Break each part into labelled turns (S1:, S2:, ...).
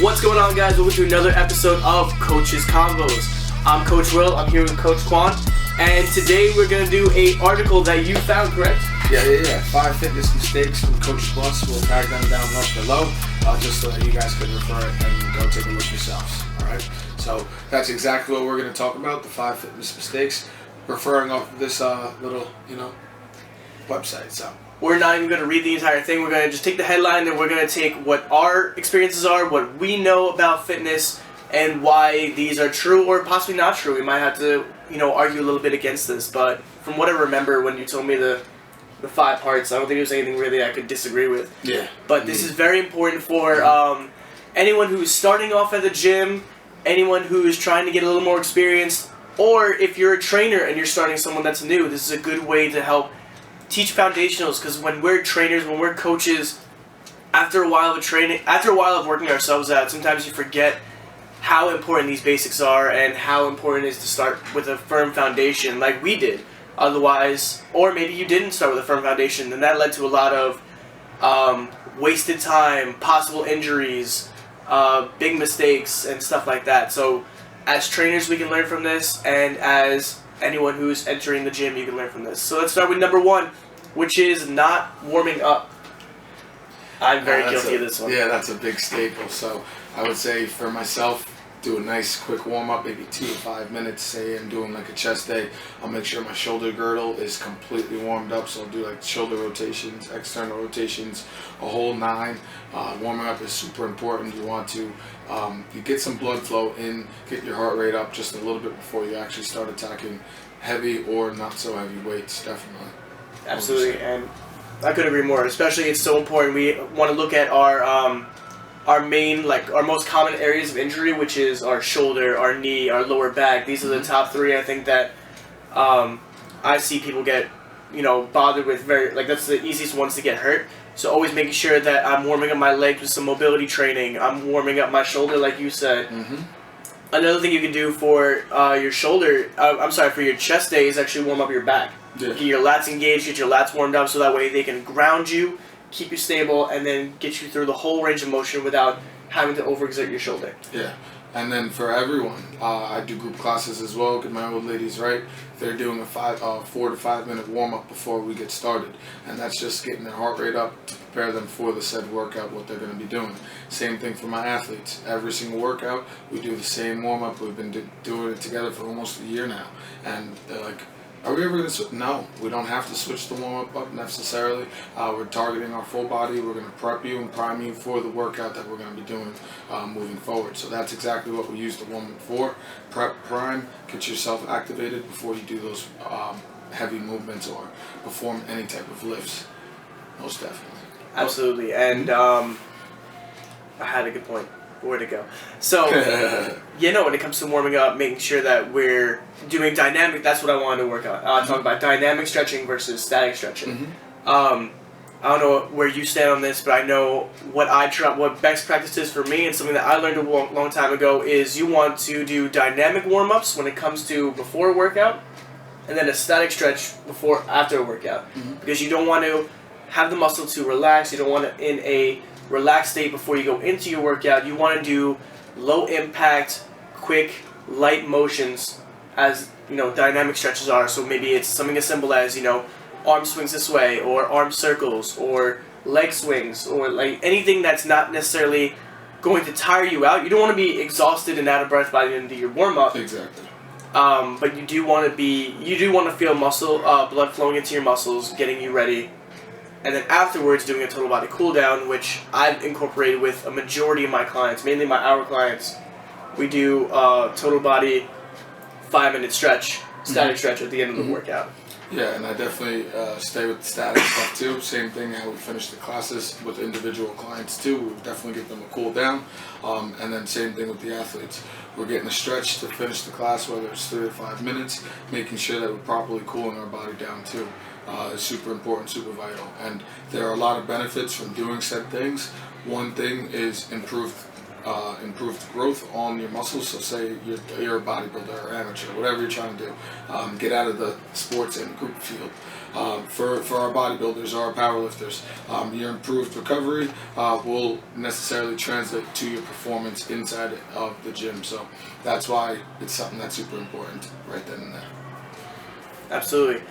S1: What's going on, guys? Welcome to another episode of Coaches Convos. I'm Coach Will. I'm here with Coach Quan, and today we're going to do an article that you found, correct?
S2: Yeah. 5 fitness mistakes from Coach Plus. We'll tag them down left below, just so that you guys can refer it and go take a look yourselves. All right. So that's exactly what we're going to talk about: the 5 fitness mistakes, referring off of this little, website. So
S1: we're not even going to read the entire thing. We're going to just take the headline, and we're going to take what our experiences are, what we know about fitness, and why these are true or possibly not true. We might have to, argue a little bit against this, but from what I remember when you told me the 5 parts, I don't think there was anything really I could disagree with.
S2: Yeah.
S1: But this is very important for anyone who's starting off at the gym, anyone who's trying to get a little more experienced, or if you're a trainer and you're starting someone that's new, this is a good way to help teach foundationals, because when we're trainers, when we're coaches, after a while of working ourselves out, sometimes you forget how important these basics are and how important it is to start with a firm foundation like we did. Otherwise, or maybe you didn't start with a firm foundation, and that led to a lot of wasted time, possible injuries, big mistakes, and stuff like that. So as trainers, we can learn from this, and as anyone who's entering the gym, you can learn from this. So let's start with number 1, which is not warming up. I'm very guilty of this one.
S2: Yeah, that's a big staple. So I would say for myself, do a nice quick warm-up, maybe 2 to 5 minutes. Say I'm doing like a chest day, I'll make sure my shoulder girdle is completely warmed up. So I'll do like shoulder rotations, external rotations, a whole 9. Warming up is super important. You want to you get some blood flow in, get your heart rate up just a little bit before you actually start attacking heavy or not so heavy weights, definitely.
S1: Absolutely, and I could agree more. Especially, it's so important. We want to look at our main, our most common areas of injury, which is our shoulder, our knee, our lower back. These are the top 3, I think, that I see people get, bothered with that's the easiest ones to get hurt. So always making sure that I'm warming up my legs with some mobility training. I'm warming up my shoulder, like you said.
S2: Mm-hmm.
S1: Another thing you can do for your shoulder, for your chest day, is actually warm up your back.
S2: Yeah.
S1: Get your lats engaged, get your lats warmed up, so that way they can ground you, keep you stable, and then get you through the whole range of motion without having to overexert your shoulder.
S2: Yeah. And then for everyone, I do group classes as well. Get my old ladies right. They're doing a 4 to 5 minute warm up before we get started, and that's just getting their heart rate up to prepare them for the said workout, what they're going to be doing. Same thing for my athletes. Every single workout, we do the same warm up. We've been doing it together for almost a year now, and they're like, "Are we ever going to switch?" No, we don't have to switch the warm-up up necessarily. We're targeting our full body. We're going to prep you and prime you for the workout that we're going to be doing moving forward. So that's exactly what we use the warm-up for. Prep, prime, get yourself activated before you do those heavy movements or perform any type of lifts. Most definitely.
S1: Absolutely. And I had a good point. Where'd it go? So, when it comes to warming up, making sure that we're doing dynamic, that's what I wanted to work on. Talk about dynamic stretching versus static stretching. I don't know where you stand on this, but I know what best practice is for me, and something that I learned a long time ago is you want to do dynamic warm-ups when it comes to before a workout, and then a static stretch after a workout.
S2: Mm-hmm.
S1: Because you don't want to have the muscle to relax. You don't want to, in a relaxed state before you go into your workout, you want to do low impact, quick, light motions as, dynamic stretches are. So maybe it's something as simple as, arm swings this way, or arm circles, or leg swings, or anything that's not necessarily going to tire you out. You don't want to be exhausted and out of breath by the end of your warm-up.
S2: Exactly.
S1: But you do want to feel blood flowing into your muscles, getting you ready. And then afterwards, doing a total body cool down, which I've incorporated with a majority of my clients, mainly my hour clients. We do total body 5-minute stretch, static stretch at the end of the workout.
S2: Yeah, and I definitely stay with the static stuff too. Same thing how we finish the classes with individual clients too. We definitely give them a cool down. And then same thing with the athletes. We're getting a stretch to finish the class, whether it's 3 to 5 minutes, making sure that we're properly cooling our body down too. Is super important, super vital. And there are a lot of benefits from doing said things. One thing is improved improved growth on your muscles. So say you're a bodybuilder or amateur, whatever you're trying to do, get out of the sports and group field. For our bodybuilders or our powerlifters, your improved recovery will necessarily translate to your performance inside of the gym. So that's why it's something that's super important right then and there.
S1: Absolutely.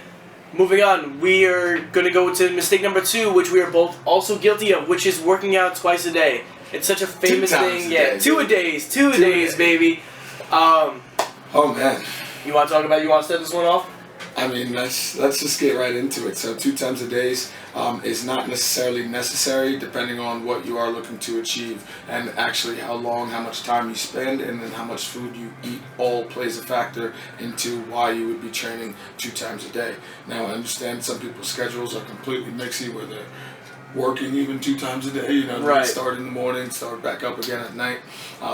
S1: Moving on, we are going to go to mistake number 2, which we are both also guilty of, which is working out twice a day. It's such a famous thing. Yeah, two a days, baby.
S2: Oh man.
S1: You want to start this one off?
S2: I mean, let's just get right into it. So 2 times a day is not necessarily necessary, depending on what you are looking to achieve, and actually how much time you spend, and then how much food you eat all plays a factor into why you would be training 2 times a day. Now, I understand some people's schedules are completely mixy, where they're working even 2 times a day,
S1: right.
S2: Start in the morning, start back up again at night.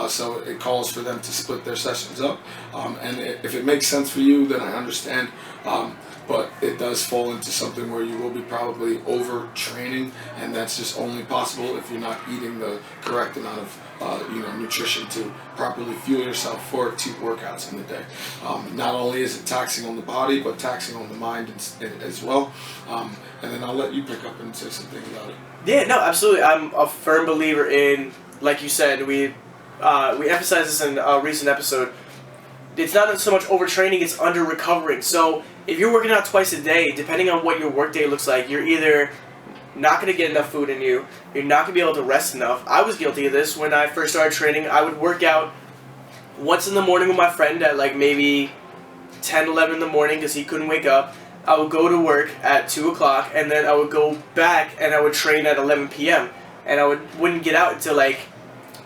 S2: So it calls for them to split their sessions up. And if it makes sense for you, then I understand. But it does fall into something where you will be probably overtraining, and that's just only possible if you're not eating the correct amount of nutrition to properly fuel yourself for 2 workouts in the day. Not only is it taxing on the body, but taxing on the mind as well. And then I'll let you pick up and say something about it.
S1: Yeah, no, absolutely. I'm a firm believer in, like you said, we emphasized this in a recent episode. It's not so much overtraining, it's under-recovering. So if you're working out twice a day, depending on what your workday looks like, you're either not going to get enough food in you, you're not going to be able to rest enough. I was guilty of this when I first started training. I would work out once in the morning with my friend at like maybe 10, 11 in the morning because he couldn't wake up. I would go to work at 2 o'clock, and then I would go back and I would train at 11 p.m. And I wouldn't get out until like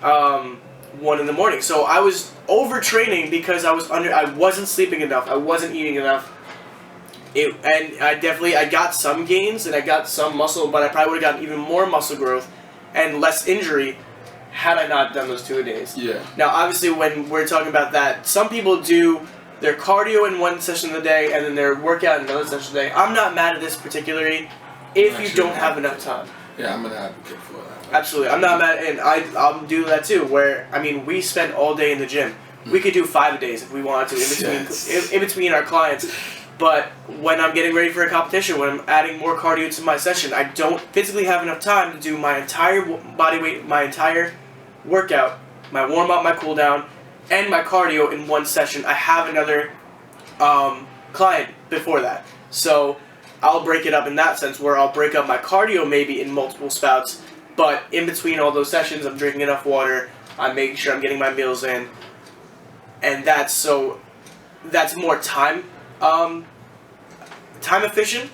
S1: 1 in the morning. So I was overtraining because I wasn't sleeping enough, I wasn't eating enough. And I got some gains and I got some muscle, but I probably would have gotten even more muscle growth and less injury had I not done those 2 a days.
S2: Yeah.
S1: Now, obviously, when we're talking about that, some people do their cardio in one session of the day and then their workout in another session of the day. I'm not mad at this particularly if you don't have enough time.
S2: Yeah, I'm an advocate for that.
S1: Absolutely. I'm not mad, and I'll do that too, where, I mean, we spend all day in the gym. We could do 5 a days if we wanted to, in between our clients. But when I'm getting ready for a competition, when I'm adding more cardio to my session, I don't physically have enough time to do my entire body weight, my entire workout, my warm-up, my cool-down, and my cardio in one session. I have another client before that. So I'll break it up in that sense, where I'll break up my cardio maybe in multiple spouts, but in between all those sessions, I'm drinking enough water, I'm making sure I'm getting my meals in, and that's more time efficient,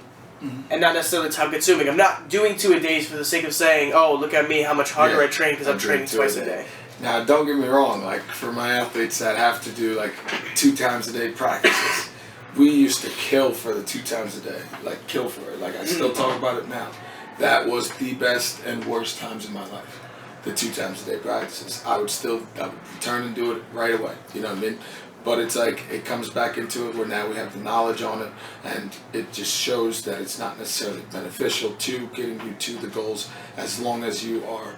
S1: and not necessarily time consuming. I'm not doing 2 a days for the sake of saying, oh, look at me, how much harder I train because I'm training twice a day.
S2: Now, don't get me wrong, like for my athletes that have to do like 2 times a day practices, we used to kill for the 2 times a day, like kill for it. Like I still talk about it now. That was the best and worst times in my life. The 2 times a day practices. I would return and do it right away. You know what I mean? But it's like, it comes back into it where now we have the knowledge on it, and it just shows that it's not necessarily beneficial to getting you to the goals as long as you are,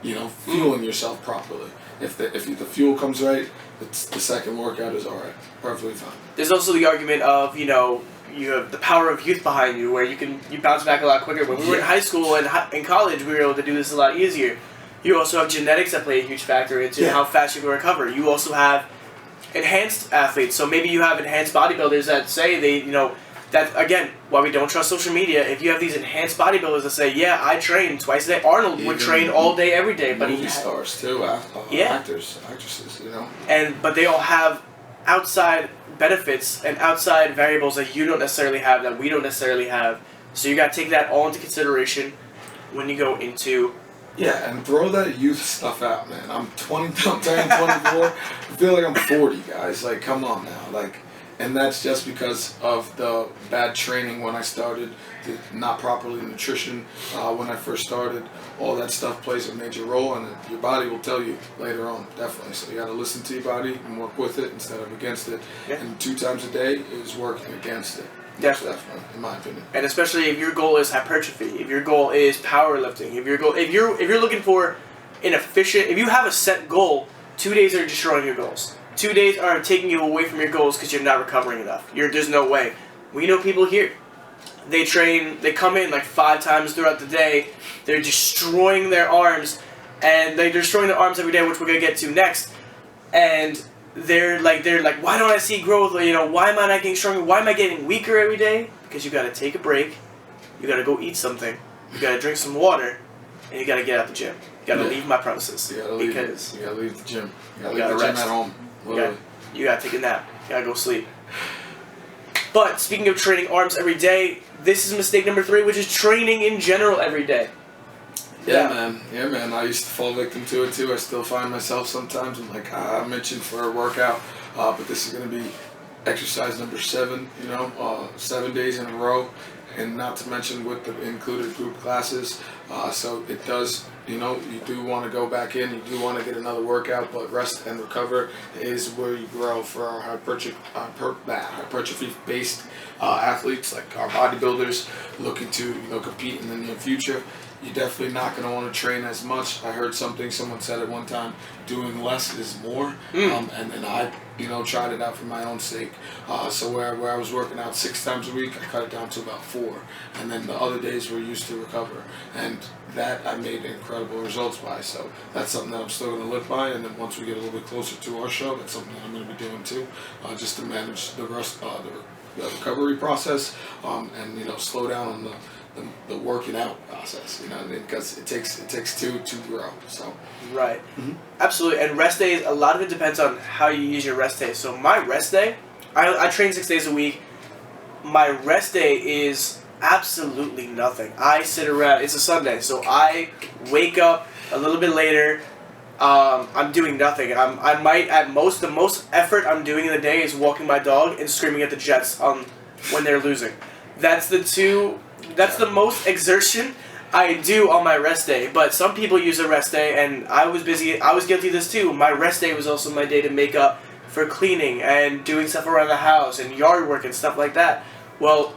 S2: fueling yourself properly. If the fuel comes right, the second workout is all right, perfectly fine.
S1: There's also the argument of, you have the power of youth behind you, where you bounce back a lot quicker. When we were in high school and in college, we were able to do this a lot easier. You also have genetics that play a huge factor into how fast you can recover. You also have enhanced athletes, so maybe you have enhanced bodybuilders that say that, again, why we don't trust social media. If you have these enhanced bodybuilders that say, yeah, I train twice a day. Arnold would train all day, every day, but
S2: movie stars too, actors, actresses,
S1: but they all have outside benefits and outside variables that you don't necessarily have, that we don't necessarily have. So you got to take that all into consideration when you go into.
S2: Yeah, and throw that youth stuff out, man. I'm turning 24. I feel like I'm 40, guys. Like, come on now. And that's just because of the bad training when I started, the not properly nutrition when I first started. All that stuff plays a major role, and your body will tell you later on, definitely. So you got to listen to your body and work with it instead of against it. Yeah. And 2 times a day is working against it. Definitely, in my opinion.
S1: And especially if your goal is hypertrophy, if your goal is powerlifting, if you're looking for inefficient. If you have a set goal, 2 days are destroying your goals. 2 days are taking you away from your goals because you're not recovering enough. There's no way. We know people here. They train. They come in like 5 times throughout the day. They're destroying their arms, and they're destroying their arms every day, which we're gonna get to next. And they're like, why don't I see growth? Why am I not getting stronger? Why am I getting weaker every day? Because you gotta take a break. You gotta go eat something. You gotta drink some water, and you gotta get out the gym. You gotta leave my premises.
S2: You gotta leave the gym. You gotta leave the
S1: rest.
S2: gym at home.
S1: You gotta take a nap. You gotta go sleep. But speaking of training arms every day, this is mistake number 3, which is training in general every day.
S2: Yeah, man. I used to fall victim to it too. I still find myself sometimes. I'm like, I'm itching for a workout, but this is gonna be exercise number 7. 7 days in a row, and not to mention with the included group classes. So it does. You do want to go back in. You do want to get another workout, but rest and recover is where you grow for our hypertrophy-based athletes, like our bodybuilders looking to compete in the near future. You're definitely not going to want to train as much. I heard someone said at one time, doing less is more, and I tried it out for my own sake. So where I was working out 6 times a week, I cut it down to about 4, and then the other days were used to recover, and that I made incredible results by. So that's something that I'm still going to live by, and then once we get a little bit closer to our show, that's something that I'm going to be doing too, just to manage the recovery process, and slow down on the working out process, because it takes 2 to grow. So
S1: right, absolutely. And rest days, a lot of it depends on how you use your rest days. So my rest day, I train 6 days a week. My rest day is absolutely nothing. I sit around. It's a Sunday, so I wake up a little bit later. I'm doing nothing. I might the most effort I'm doing in the day is walking my dog and screaming at the Jets when they're losing. That's the most exertion I do on my rest day. But some people use a rest day, and I was busy. I was guilty of this too. My rest day was also my day to make up for cleaning and doing stuff around the house and yard work and stuff like that. Well,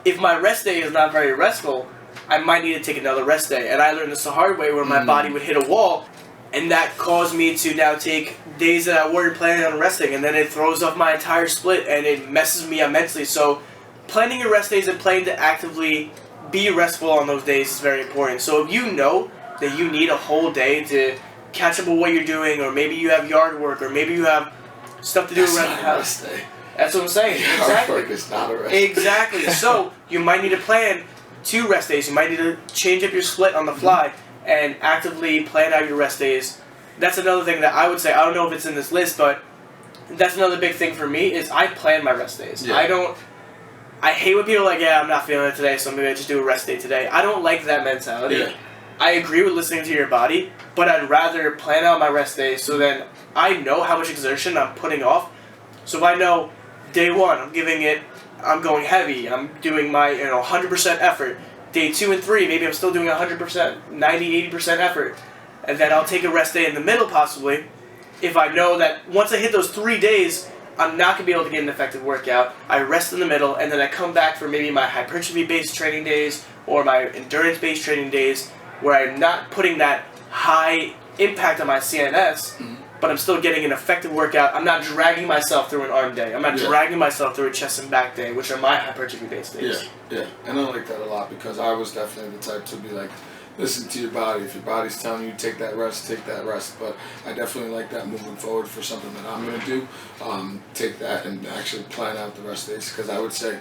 S1: if my rest day is not very restful, I might need to take another rest day. And I learned this the hard way, where my body would hit a wall, and that caused me to now take days that I weren't planning on resting, and then it throws off my entire split, and it messes me up mentally. So planning your rest days and planning to actively be restful on those days is very important. So if you know that you need a whole day to catch up with what you're doing, or maybe you have yard work, or maybe you have stuff to do around the house. That's what I'm saying. Exactly.
S2: Yard work is not a rest day.
S1: Exactly. So you might need to plan 2 rest days. You might need to change up your split on the fly and actively plan out your rest days. That's another thing that I would say. I don't know if it's in this list, but that's another big thing for me is I plan my rest days. Yeah. I hate when people are like, I'm not feeling it today, so maybe I just do a rest day today. I don't like that mentality. Yeah. I agree with listening to your body, but I'd rather plan out my rest days so then I know how much exertion I'm putting off. So if I know day 1, I'm going heavy, I'm doing my 100% effort. Day 2 and 3, maybe I'm still doing 100%, 90, 80% effort. And then I'll take a rest day in the middle possibly. If I know that once I hit those 3 days, I'm not going to be able to get an effective workout. I rest in the middle, and then I come back for maybe my hypertrophy-based training days or my endurance-based training days, where I'm not putting that high impact on my CNS, but I'm still getting an effective workout. I'm not dragging myself through an arm day. I'm not dragging myself through a chest and back day, which are my hypertrophy-based days.
S2: Yeah. And I like that a lot, because I was definitely the type to be like, listen to your body. If your body's telling you take that rest, take that rest. But I definitely like that moving forward for something that I'm going to do. Take that and actually plan out the rest days, because I would say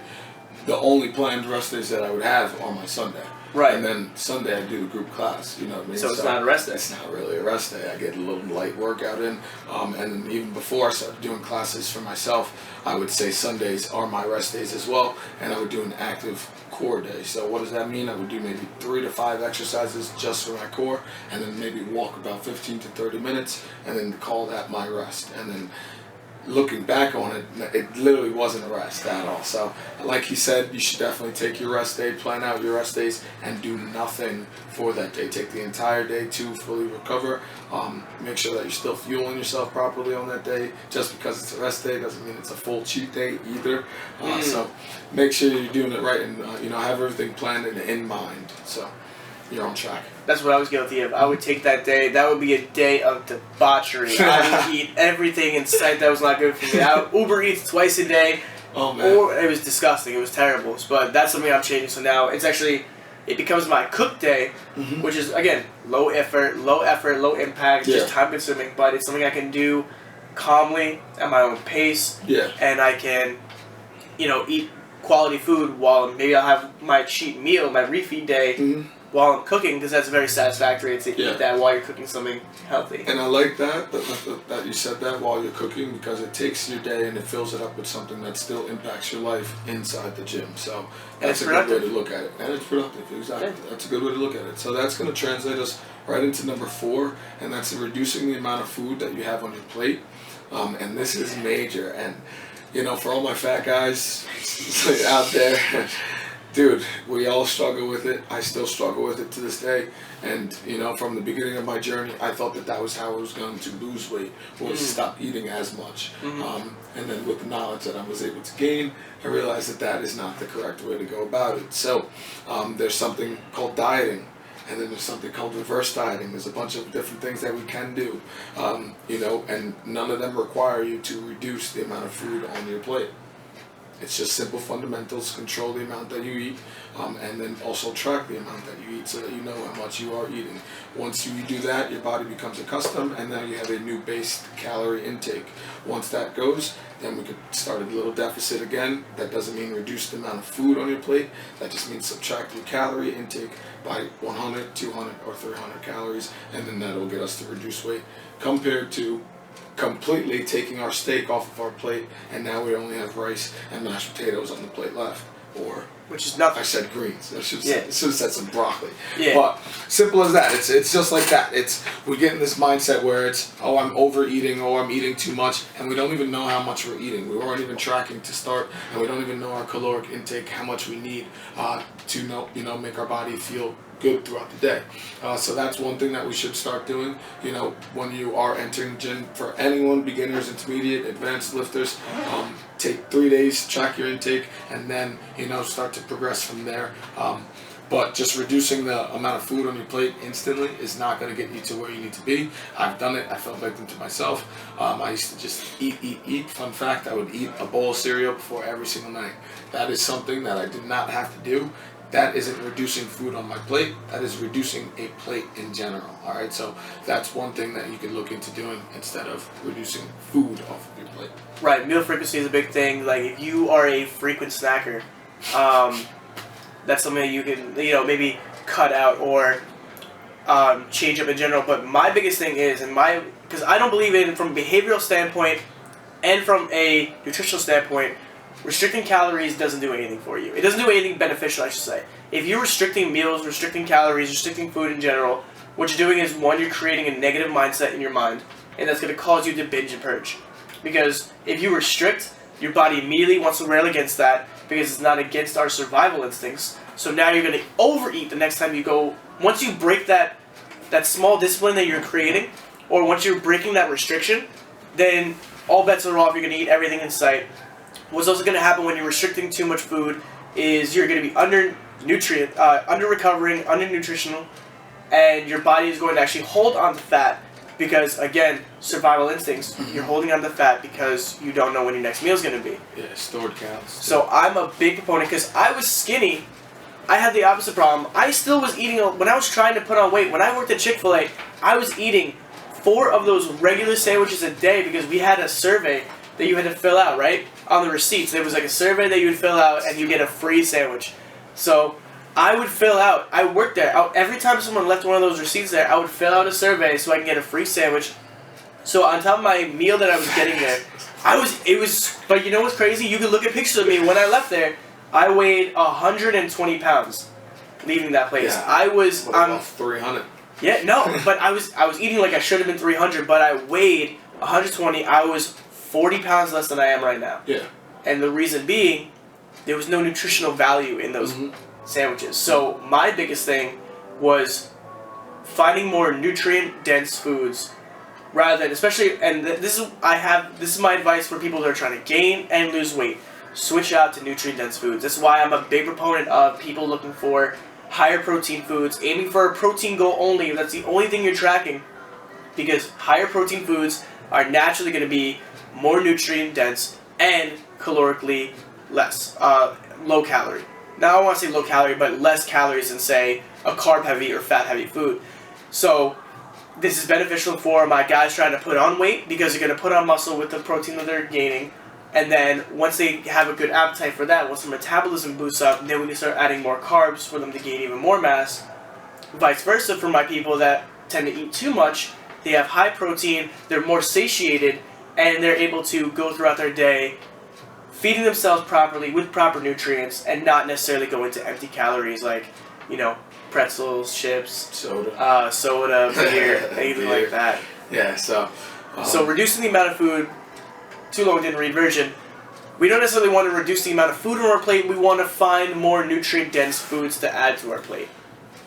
S2: the only planned rest days that I would have are my Sunday.
S1: Right.
S2: And then Sunday I do a group class, you know what I mean?
S1: So it's not a rest day.
S2: It's not really a rest day. I get a little light workout in. And even before I started doing classes for myself, I would say Sundays are my rest days as well. And I would do an active core day. So what does that mean? I would do maybe 3 to 5 exercises just for my core, and then maybe walk about 15 to 30 minutes, and then call that my rest. And then looking back on it, it literally wasn't a rest at all. So like he said, you should definitely take your rest day, plan out your rest days, and do nothing for that day. Take the entire day to fully recover. Make sure that you're still fueling yourself properly on that day. Just because it's a rest day doesn't mean it's a full cheat day either. So make sure you're doing it right, and have everything planned and in mind. So you're on track.
S1: That's what I was guilty of. I would take that day. That would be a day of debauchery. I would eat everything in sight that was not good for me. I would Uber Eats twice a day.
S2: Oh, man.
S1: Or it was disgusting. It was terrible. But that's something I'm changing. So now it becomes my cook day, which is, again, low effort, low impact, just time consuming. But it's something I can do calmly at my own pace.
S2: Yeah.
S1: And I can, eat quality food while maybe I'll have my cheat meal, my refeed day, while I'm cooking, because that's very satisfactory to eat that while you're cooking something healthy.
S2: And I like that you said that while you're cooking, because it takes your day and it fills it up with something that still impacts your life inside the gym. So that's a good way to look at it. And it's productive, exactly. Yeah. That's a good way to look at it. So that's going to translate us right into number 4, and that's reducing the amount of food that you have on your plate. And this is major. And, for all my fat guys out there, dude, we all struggle with it. I still struggle with it to this day. And, from the beginning of my journey, I thought that was how I was going to lose weight, was stop eating as much. And then with the knowledge that I was able to gain, I realized that is not the correct way to go about it. So there's something called dieting. And then there's something called reverse dieting. There's a bunch of different things that we can do, and none of them require you to reduce the amount of food on your plate. It's just simple fundamentals. Control the amount that you eat, and then also track the amount that you eat so that you know how much you are eating. Once you do that, your body becomes accustomed, and now you have a new base calorie intake. Once that goes, then we could start a little deficit again. That doesn't mean reduce the amount of food on your plate. That just means subtract your calorie intake by 100, 200, or 300 calories, and then that will get us to reduce weight, compared to completely taking our steak off of our plate, and now we only have rice and mashed potatoes on the plate left. Or,
S1: which is nothing.
S2: I said greens. I should have said some broccoli.
S1: Yeah.
S2: But simple as that. It's just like that. We get in this mindset where it's, I'm overeating, I'm eating too much, and we don't even know how much we're eating. We weren't even tracking to start, and we don't even know our caloric intake, how much we need to make our body feel good throughout the day. So that's one thing that we should start doing. When you are entering the gym, for anyone, beginners, intermediate, advanced lifters, take 3 days, track your intake, and then start to progress from there. But just reducing the amount of food on your plate instantly is not going to get you to where you need to be. I've done it. I fell victim to myself. I used to just eat. Fun fact, I would eat a bowl of cereal before every single night. That is something that I did not have to do. That isn't reducing food on my plate. That is reducing a plate in general. All right, so that's one thing that you could look into doing instead of reducing food off of your plate.
S1: Right, meal frequency is a big thing. Like if you are a frequent snacker, that's something that you can maybe cut out or change up in general. But my biggest thing is, because I don't believe in, from a behavioral standpoint and from a nutritional standpoint, restricting calories doesn't do anything for you. It doesn't do anything beneficial, I should say. If you're restricting meals, restricting calories, restricting food in general, what you're doing is, one, you're creating a negative mindset in your mind, and that's going to cause you to binge and purge. Because if you restrict, your body immediately wants to rail against that, because it's not against our survival instincts. So now you're going to overeat the next time you go. Once you break that small discipline that you're creating, or once you're breaking that restriction, then all bets are off. You're going to eat everything in sight. What's also going to happen when you're restricting too much food is you're going to be under-recovering, under-nutritional, and your body is going to actually hold on to fat because, again, survival instincts. You're holding on to fat because you don't know when your next meal is going to be.
S2: Yeah, stored calories.
S1: So I'm a big proponent, because I was skinny. I had the opposite problem. I still was eating, when I was trying to put on weight, when I worked at Chick-fil-A, I was eating 4 of those regular sandwiches a day because we had a survey that you had to fill out, right? On the receipts. There was like a survey that you would fill out and you get a free sandwich. So I would fill out, I worked there. Every time someone left one of those receipts there, I would fill out a survey so I can get a free sandwich. So on top of my meal that I was getting there, but you know what's crazy? You could look at pictures of me when I left there. I weighed 120 pounds leaving that place.
S2: Yeah,
S1: I was
S2: about 300.
S1: Yeah, no, but I was eating like I should have been 300, but I weighed 120. I was 40 pounds less than I am right now.
S2: Yeah.
S1: And the reason being, there was no nutritional value in those sandwiches. So my biggest thing was finding more nutrient-dense foods rather than, especially, and this is my advice for people that are trying to gain and lose weight. Switch out to nutrient-dense foods. That's why I'm a big proponent of people looking for higher protein foods, aiming for a protein goal only if that's the only thing you're tracking, because higher protein foods are naturally going to be more nutrient dense and calorically less, low calorie. Now I want to say low calorie, but less calories than say a carb heavy or fat heavy food. So this is beneficial for my guys trying to put on weight because they're going to put on muscle with the protein that they're gaining. And then once they have a good appetite for that, once their metabolism boosts up, then we can start adding more carbs for them to gain even more mass. Vice versa for my people that tend to eat too much, they have high protein, they're more satiated, and they're able to go throughout their day feeding themselves properly with proper nutrients and not necessarily go into empty calories like, pretzels, chips, soda, beer, anything like that.
S2: Yeah, so
S1: reducing the amount of food. Too long didn't read version. We don't necessarily want to reduce the amount of food on our plate. We want to find more nutrient-dense foods to add to our plate.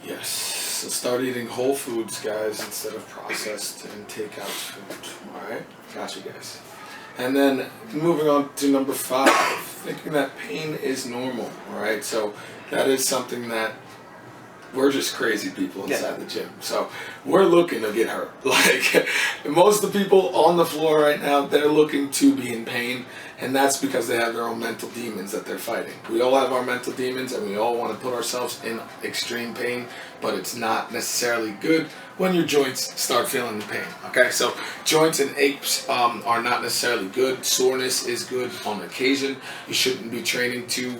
S2: Yes. So start eating whole foods, guys, instead of processed and takeout food. All right? Gotcha, guys. And then moving on to number 5, thinking that pain is normal. All right? So that is something that we're just crazy people inside the gym. So we're looking to get hurt. Like most of the people on the floor right now, they're looking to be in pain. And that's because they have their own mental demons that they're fighting. We all have our mental demons and we all want to put ourselves in extreme pain, but it's not necessarily good when your joints start feeling the pain. Okay, so joints and aches are not necessarily good. Soreness is good on occasion. You shouldn't be training to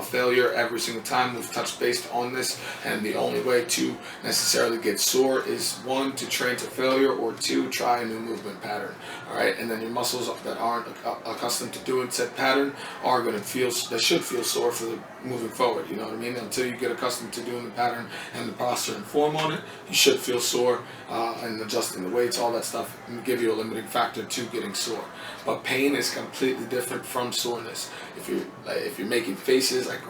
S2: failure every single time. We've touched base on this, and the only way to necessarily get sore is 1, to train to failure, or 2, try a new movement pattern. All right, and then your muscles that aren't accustomed to doing said pattern are going to they should feel sore for moving forward. You know what I mean? Until you get accustomed to doing the pattern and the posture and form on it, you should feel sore, and adjusting the weights, all that stuff can give you a limiting factor to getting sore. But pain is completely different from soreness. If you're making faces like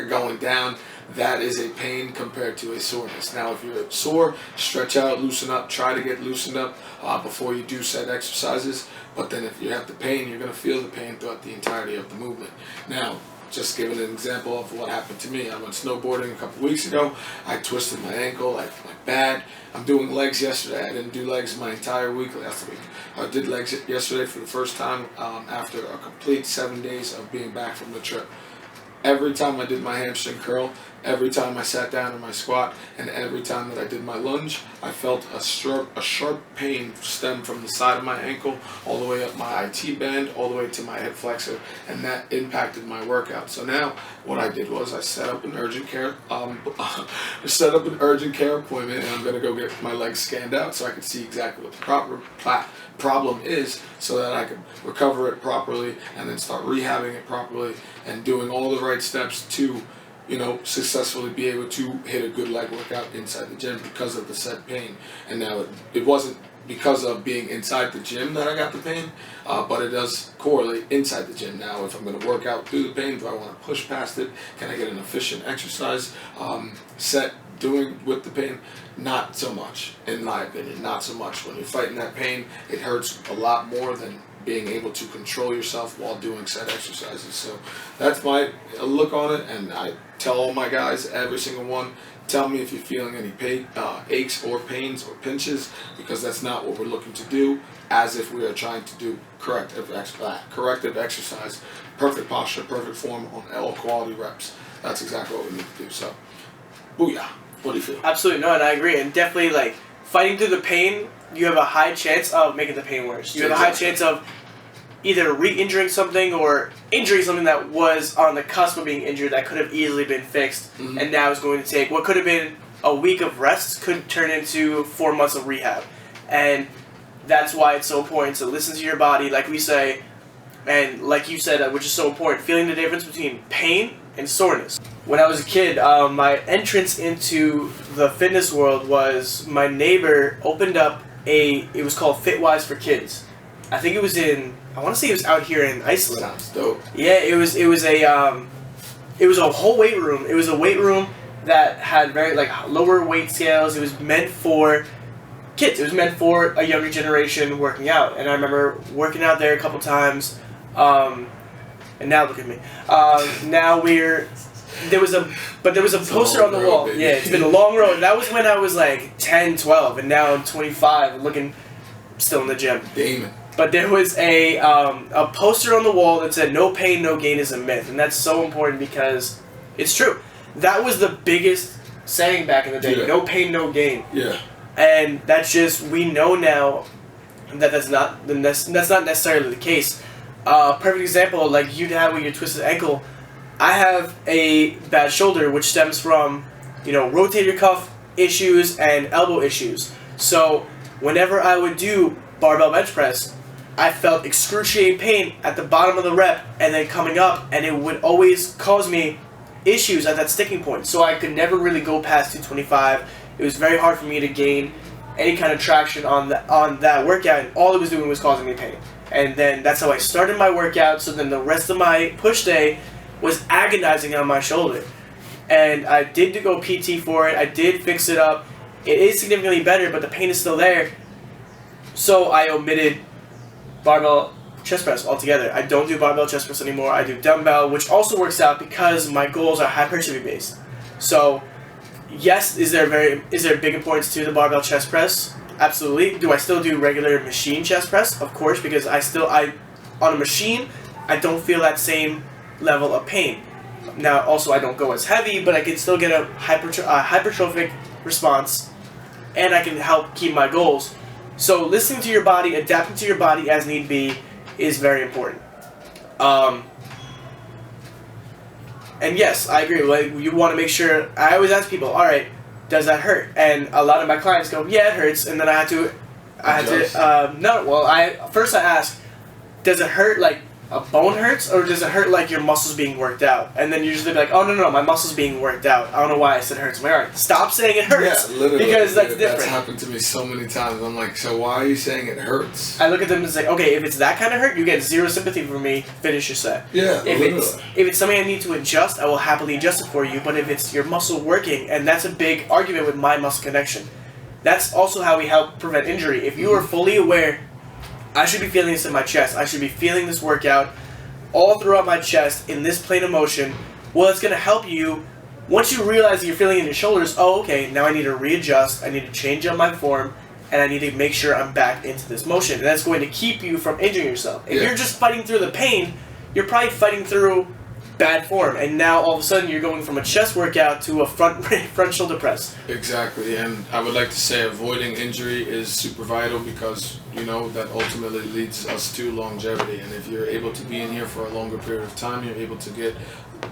S2: going down, that is a pain compared to a soreness. Now, if you're sore, stretch out, loosen up, try to get loosened up before you do said exercises. But then if you have the pain, you're going to feel the pain throughout the entirety of the movement. Now, just giving an example of what happened to me. I went snowboarding a couple weeks ago. I twisted my ankle like bad. I'm doing legs yesterday. I didn't do legs my entire week last week. I did legs yesterday for the first time after a complete 7 days of being back from the trip. Every time I did my hamstring curl, every time I sat down in my squat, and every time that I did my lunge, I felt a sharp pain stem from the side of my ankle all the way up my IT band, all the way to my hip flexor, and that impacted my workout. So now what I did was I set up an urgent care appointment, and I'm gonna go get my legs scanned out so I can see exactly what the proper problem is, so that I can recover it properly and then start rehabbing it properly and doing all the right steps to successfully be able to hit a good leg workout inside the gym because of the said pain. And now it wasn't because of being inside the gym that I got the pain, but it does correlate inside the gym. Now, if I'm going to work out through the pain, do I want to push past it? Can I get an efficient exercise set doing with the pain? Not so much, in my opinion, not so much. When you're fighting that pain, it hurts a lot more than being able to control yourself while doing said exercises. So that's my look on it, and I tell all my guys, every single one, tell me if you're feeling any pain, aches or pains or pinches, because that's not what we're looking to do, as if we are trying to do corrective exercise, perfect posture, perfect form on all quality reps. That's exactly what we need to do. So, booyah. What do you feel?
S1: Absolutely, no, and I agree. And definitely, fighting through the pain, you have a high chance of making the pain worse. You have a high chance of either re-injuring something or injuring something that was on the cusp of being injured that could have easily been fixed, and now is going to take what could have been a week of rest could turn into 4 months of rehab. And that's why it's so important to listen to your body, like we say, and like you said, which is so important, feeling the difference between pain and soreness. When I was a kid, my entrance into the fitness world was my neighbor opened up it was called Fitwise for Kids. I think it was I want to say it was out here in Iceland.
S2: Sounds dope.
S1: Yeah, it was a whole weight room. It was a weight room that had very lower weight scales. It was meant for kids. It was meant for a younger generation working out. And I remember working out there a couple times. And now look at me. Now we're there was a poster on the wall.
S2: Baby.
S1: Yeah, it's been a long road. That was when I was like 10, 12, and now I'm 25, looking still in the gym.
S2: Damon.
S1: But there was a poster on the wall that said, "No pain, no gain" is a myth, and that's so important because it's true. That was the biggest saying back in the day.
S2: Yeah.
S1: No pain, no gain.
S2: Yeah.
S1: And that's just, we know now that that's not necessarily the case. Perfect example, like you'd have with your twisted ankle. I have a bad shoulder, which stems from, rotator cuff issues and elbow issues. So whenever I would do barbell bench press, I felt excruciating pain at the bottom of the rep and then coming up, and it would always cause me issues at that sticking point. So I could never really go past 225. It was very hard for me to gain any kind of traction on that workout, and all it was doing was causing me pain. And then that's how I started my workout, so then the rest of my push day was agonizing on my shoulder. And I did go PT for it, I did fix it up. It is significantly better, but the pain is still there. So I omitted barbell chest press altogether. I don't do barbell chest press anymore, I do dumbbell, which also works out because my goals are hypertrophy based. So yes, is there big importance to the barbell chest press? Absolutely. Do I still do regular machine chest press? Of course, because I on a machine, I don't feel that same level of pain. Now, also, I don't go as heavy, but I can still get a hypertrophic response, and I can help keep my goals. So listening to your body, adapting to your body as need be, is very important. And yes, I agree. Like, you want to make sure. I always ask people, all right, does that hurt? And a lot of my clients go, yeah, it hurts. And then I had to no. Well, first I ask, does it hurt like a bone hurts, or does it hurt like your muscles being worked out? And then usually be like, oh no, my muscles being worked out. I don't know why I said it hurts. I'm like, all right, stop saying it hurts.
S2: Yeah, literally.
S1: Because that's different.
S2: That's happened to me so many times. I'm like, so why are you saying it hurts?
S1: I look at them and say, okay, if it's that kind of hurt, you get zero sympathy from me. Finish your set.
S2: Yeah,
S1: if it's something I need to adjust, I will happily adjust it for you. But if it's your muscle working, and that's a big argument with mind muscle connection. That's also how we help prevent injury. If you are fully aware, I should be feeling this in my chest. I should be feeling this workout all throughout my chest in this plane of motion. Well, it's going to help you once you realize that you're feeling it in your shoulders. Oh, okay, now I need to readjust. I need to change up my form, and I need to make sure I'm back into this motion. And that's going to keep you from injuring yourself. If you're just fighting through the pain, you're probably fighting through bad form, and now all of a sudden you're going from a chest workout to a front shoulder press.
S2: Exactly, and I would like to say avoiding injury is super vital because that ultimately leads us to longevity. And if you're able to be in here for a longer period of time, you're able to get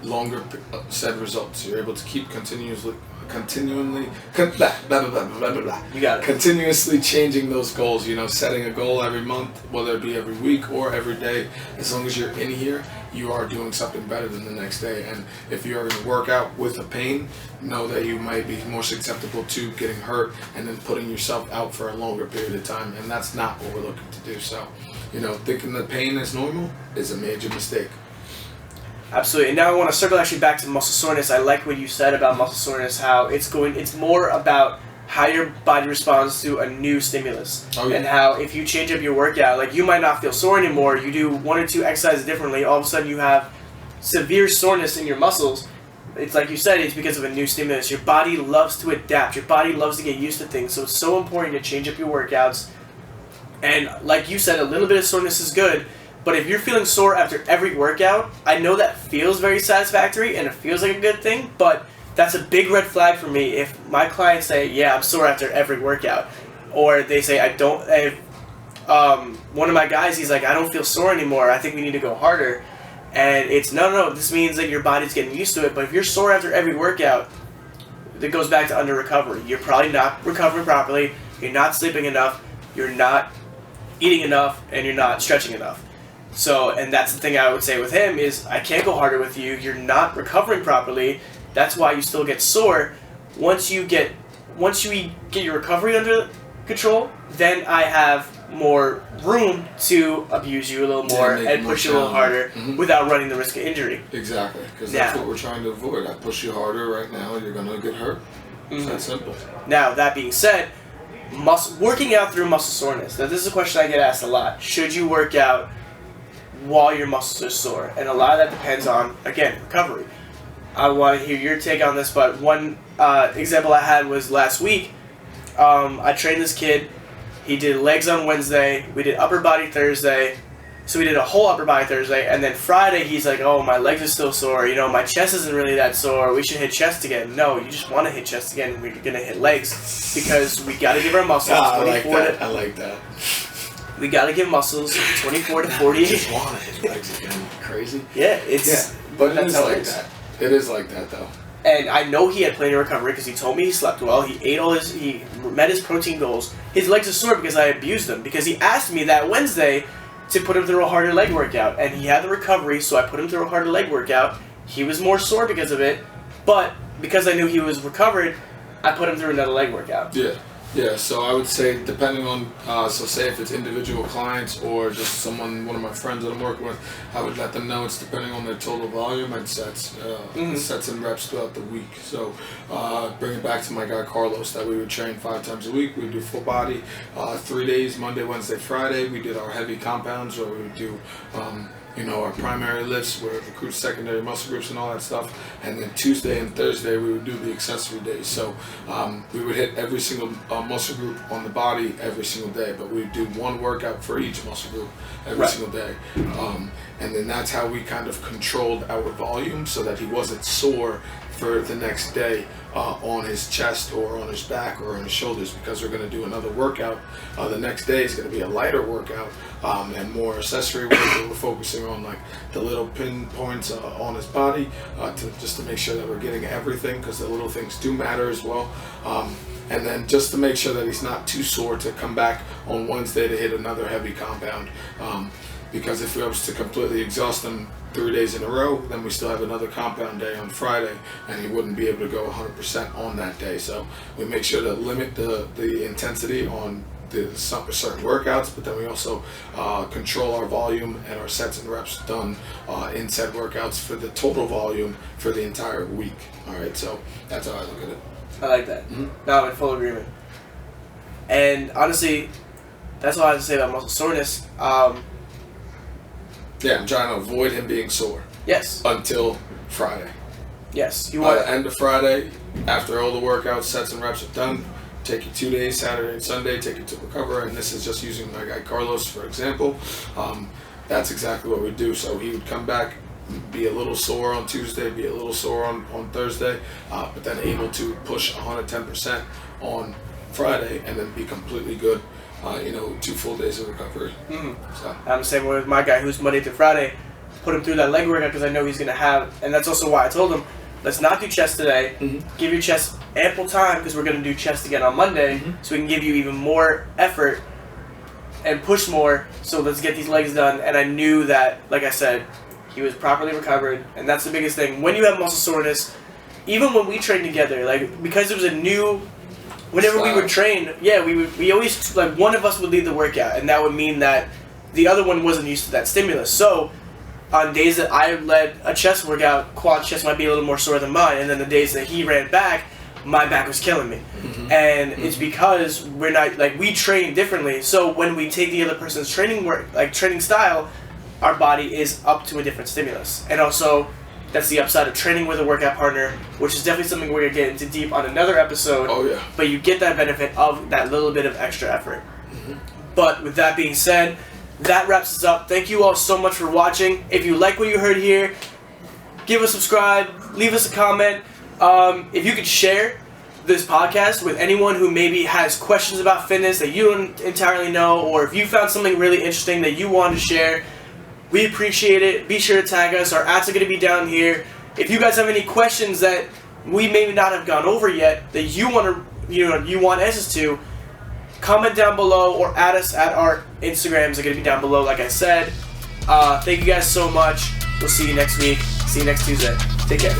S2: longer said results. You're able to keep continuously changing those goals. Setting a goal every month, whether it be every week or every day. As long as you're in here, you are doing something better than the next day. And if you are going to work out with a pain, know that you might be more susceptible to getting hurt and then putting yourself out for a longer period of time. And that's not what we're looking to do. So, thinking that pain is normal is a major mistake.
S1: Absolutely. And now I want to circle actually back to muscle soreness. I like what you said about muscle soreness, how it's more about how your body responds to a new stimulus.
S2: Oh, yeah.
S1: And how if you change up your workout, like you might not feel sore anymore, you do one or two exercises differently, all of a sudden you have severe soreness in your muscles. It's like you said, it's because of a new stimulus. Your body loves to adapt. Your body loves to get used to things. So it's so important to change up your workouts. And like you said, a little bit of soreness is good. But if you're feeling sore after every workout, I know that feels very satisfactory and it feels like a good thing, but that's a big red flag for me if my clients say, yeah, I'm sore after every workout. Or they say, I don't, one of my guys, he's like, I don't feel sore anymore, I think we need to go harder. And it's, no, this means that your body's getting used to it. But if you're sore after every workout, that goes back to under recovery. You're probably not recovering properly, you're not sleeping enough, you're not eating enough, and you're not stretching enough. So, and that's the thing I would say with him is, I can't go harder with you. You're not recovering properly. That's why you still get sore. Once you get your recovery under control, then I have more room to abuse you a little more and push you a little harder without running the risk of injury.
S2: Exactly, because that's what we're trying to avoid. I push you harder right now, you're gonna get hurt. It's that simple.
S1: Now, that being said, working out through muscle soreness. Now, this is a question I get asked a lot. Should you work out while your muscles are sore? And a lot of that depends on, again, recovery. I want to hear your take on this, but one example I had was last week. I trained this kid. He did legs on Wednesday. We did upper body Thursday. So we did a whole upper body Thursday. And then Friday, he's like, oh, my legs are still sore. You know, my chest isn't really that sore. We should hit chest again. No, you just want to hit chest again. And we're going to hit legs because we got to give our muscles 24 to...
S2: I like that.
S1: We got to give muscles 24 to 48.
S2: I just want to hit legs again. Crazy.
S1: Yeah, it's...
S2: Yeah, but it is like that. It is like that, though.
S1: And I know he had plenty of recovery because he told me he slept well. He ate he met his protein goals. His legs are sore because I abused him. Because he asked me that Wednesday to put him through a harder leg workout. And he had the recovery, so I put him through a harder leg workout. He was more sore because of it. But because I knew he was recovered, I put him through another leg workout.
S2: Yeah, so I would say depending on, so say if it's individual clients or just one of my friends that I'm working with, I would let them know it's depending on their total volume and sets and reps throughout the week. So bring it back to my guy Carlos that we would train 5 times a week. We would do full body, 3 days, Monday, Wednesday, Friday. We did our heavy compounds where we would do our primary lifts, where recruit secondary muscle groups and all that stuff. And then Tuesday and Thursday, we would do the accessory days. So we would hit every single muscle group on the body every single day, but we would do one workout for each muscle group every single day. And then that's how we kind of controlled our volume so that he wasn't sore for the next day on his chest or on his back or on his shoulders, because we're going to do another workout. The next day is going to be a lighter workout and more accessory work where we're focusing on like the little pinpoints on his body just to make sure that we're getting everything, because the little things do matter as well. And then just to make sure that he's not too sore to come back on Wednesday to hit another heavy compound. Because if we was to completely exhaust him 3 days in a row, then we still have another compound day on Friday, and he wouldn't be able to go 100% on that day. So we make sure to limit the intensity on certain workouts, but then we also control our volume and our sets and reps done in said workouts for the total volume for the entire week. All right, so that's how I look at it.
S1: I like that. No, I'm in full agreement. And honestly, that's all I have to say about muscle soreness.
S2: Yeah, I'm trying to avoid him being sore.
S1: Yes.
S2: Until Friday.
S1: Yes.
S2: By the end of Friday, after all the workouts, sets and reps are done, take you 2 days, Saturday and Sunday, take you to recover. And this is just using my guy Carlos, for example. That's exactly what we do. So he would come back, be a little sore on Tuesday, be a little sore on Thursday, but then able to push 110% on Friday and then be completely good. 2 full days of recovery. So.
S1: I'm the same way with my guy who's Monday through Friday. Put him through that leg workout because I know he's going to have, and that's also why I told him, let's not do chest today. Give your chest ample time because we're going to do chest again on Monday, so we can give you even more effort and push more. So let's get these legs done. And I knew that, like I said, he was properly recovered, and that's the biggest thing. When you have muscle soreness, even when we train together, like because it was a new. Whenever we would train, we always, like, one of us would lead the workout, and that would mean that the other one wasn't used to that stimulus. So, on days that I led a chest workout, quad chest might be a little more sore than mine, and then the days that he ran back, my back was killing me. And it's because we're not, like, we train differently. So, when we take the other person's training style, our body is up to a different stimulus. And also, that's the upside of training with a workout partner, which is definitely something we're going to get into deep on another episode.
S2: Oh, yeah.
S1: But you get that benefit of that little bit of extra effort. But with that being said, that wraps us up. Thank you all so much for watching. If you like what you heard here, give us a subscribe, leave us a comment. If you could share this podcast with anyone who maybe has questions about fitness that you don't entirely know, or if you found something really interesting that you want to share, we appreciate it. Be sure to tag us. Our ads are going to be down here. If you guys have any questions that we may not have gone over yet that you want answers to, comment down below or add us at our Instagrams. Are going to be down below, like I said. Thank you guys so much. We'll see you next week. See you next Tuesday. Take care.